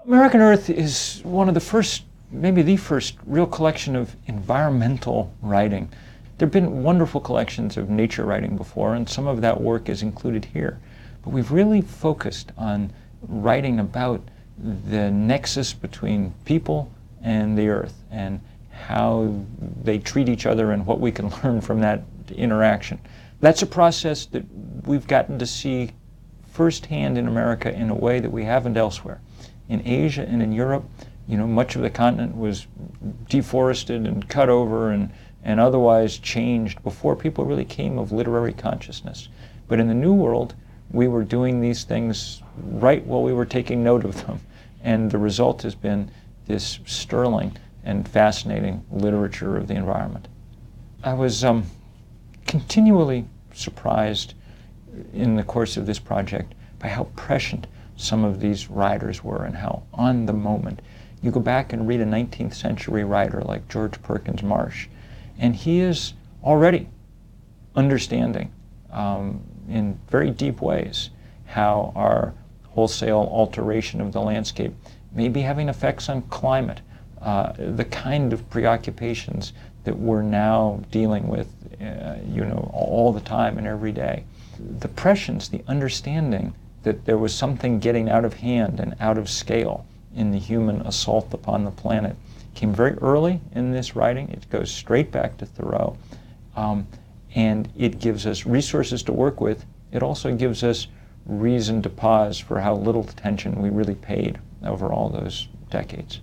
American Earth is one of the first, maybe the first, real collection of environmental writing. There have been wonderful collections of nature writing before, and some of that work is included here. But we've really focused on writing about the nexus between people and the earth, and how they treat each other and what we can learn from that interaction. That's a process that we've gotten to see firsthand in America in a way that we haven't elsewhere. In Asia and in Europe, much of the continent was deforested and cut over and otherwise changed before people really came of literary consciousness. But in the New World, we were doing these things right while we were taking note of them. And the result has been this sterling and fascinating literature of the environment. I was continually surprised in the course of this project by how prescient some of these writers were and how on the moment. You go back and read a 19th century writer like George Perkins Marsh, and he is already understanding in very deep ways how our wholesale alteration of the landscape may be having effects on climate, the kind of preoccupations that we're now dealing with all the time and every day. The prescience, the understanding that there was something getting out of hand and out of scale in the human assault upon the planet came very early in this writing. It goes straight back to Thoreau, and it gives us resources to work with. It also gives us reason to pause for how little attention we really paid over all those decades.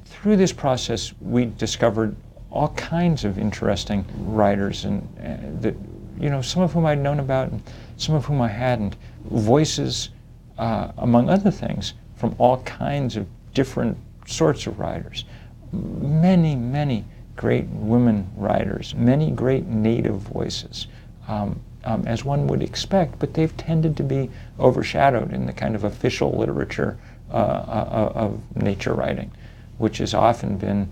Through this process, we discovered all kinds of interesting writers, and that some of whom I'd known about and some of whom I hadn't. Voices, among other things, from all kinds of different sorts of writers. Many, many great women writers, many great native voices, as one would expect, but they've tended to be overshadowed in the kind of official literature of nature writing, which has often been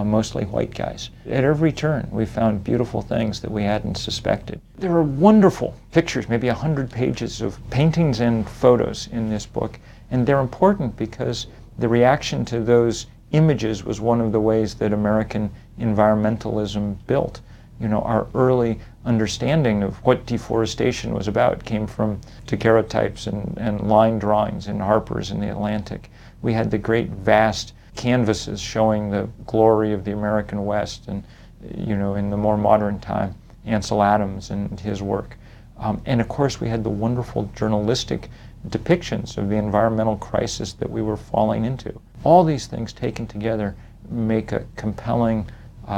mostly white guys. At every turn, we found beautiful things that we hadn't suspected. There are wonderful pictures, maybe 100 pages of paintings and photos in this book, and they're important because the reaction to those images was one of the ways that American environmentalism built. Our early understanding of what deforestation was about came from daguerreotypes and line drawings in Harper's in the Atlantic. We had the great vast canvases showing the glory of the American West, and in the more modern time, Ansel Adams and his work. And of course we had the wonderful journalistic depictions of the environmental crisis that we were falling into. All these things taken together make a compelling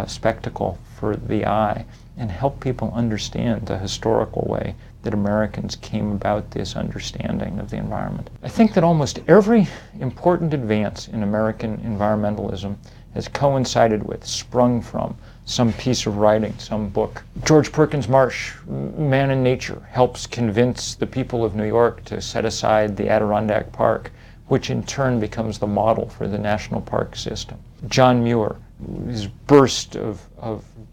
spectacle for the eye and help people understand the historical way that Americans came about this understanding of the environment. I think that almost every important advance in American environmentalism has coincided with, sprung from, some piece of writing, some book. George Perkins Marsh, Man in Nature, helps convince the people of New York to set aside the Adirondack Park, which in turn becomes the model for the national park system. John Muir, his burst of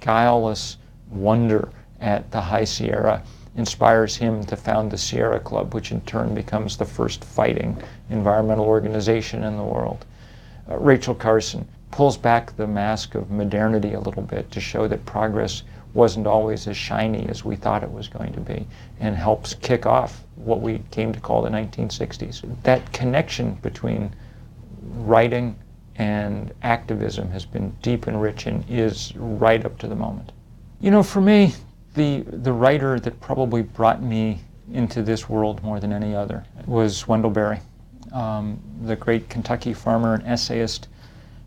guileless wonder at the High Sierra, inspires him to found the Sierra Club, which in turn becomes the first fighting environmental organization in the world. Rachel Carson pulls back the mask of modernity a little bit to show that progress wasn't always as shiny as we thought it was going to be, and helps kick off what we came to call the 1960s. That connection between writing and activism has been deep and rich and is right up to the moment. For me, the writer that probably brought me into this world more than any other was Wendell Berry, the great Kentucky farmer and essayist,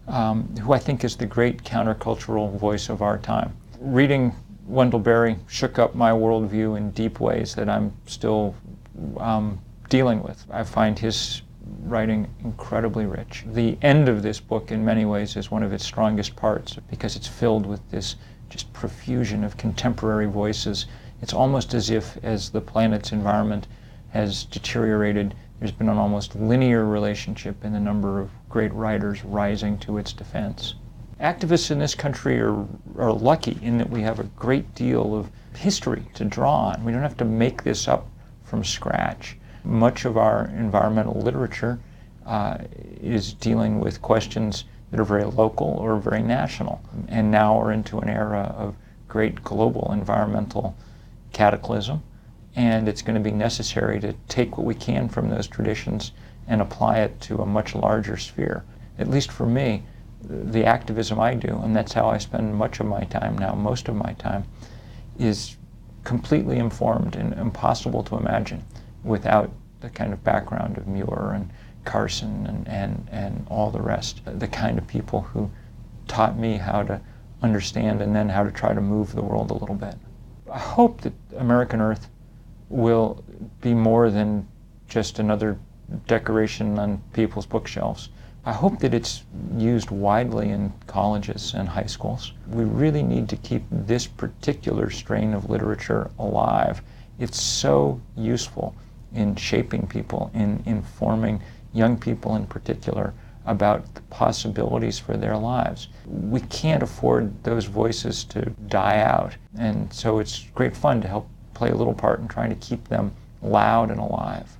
who I think is the great countercultural voice of our time. Reading Wendell Berry shook up my worldview in deep ways that I'm still dealing with. I find his writing incredibly rich. The end of this book in many ways is one of its strongest parts because it's filled with this just profusion of contemporary voices. It's almost as if, as the planet's environment has deteriorated, there's been an almost linear relationship in the number of great writers rising to its defense. Activists in this country are lucky in that we have a great deal of history to draw on. We don't have to make this up from scratch. Much of our environmental literature is dealing with questions that are very local or very national. And now we're into an era of great global environmental cataclysm, and it's going to be necessary to take what we can from those traditions and apply it to a much larger sphere. At least for me, the activism I do, and that's how I spend much of my time now, most of my time, is completely informed and impossible to imagine without the kind of background of Muir and Carson and all the rest, the kind of people who taught me how to understand and then how to try to move the world a little bit. I hope that American Earth will be more than just another decoration on people's bookshelves. I hope that it's used widely in colleges and high schools. We really need to keep this particular strain of literature alive. It's so useful in shaping people, in informing young people in particular about the possibilities for their lives. We can't afford those voices to die out, and so it's great fun to help play a little part in trying to keep them loud and alive.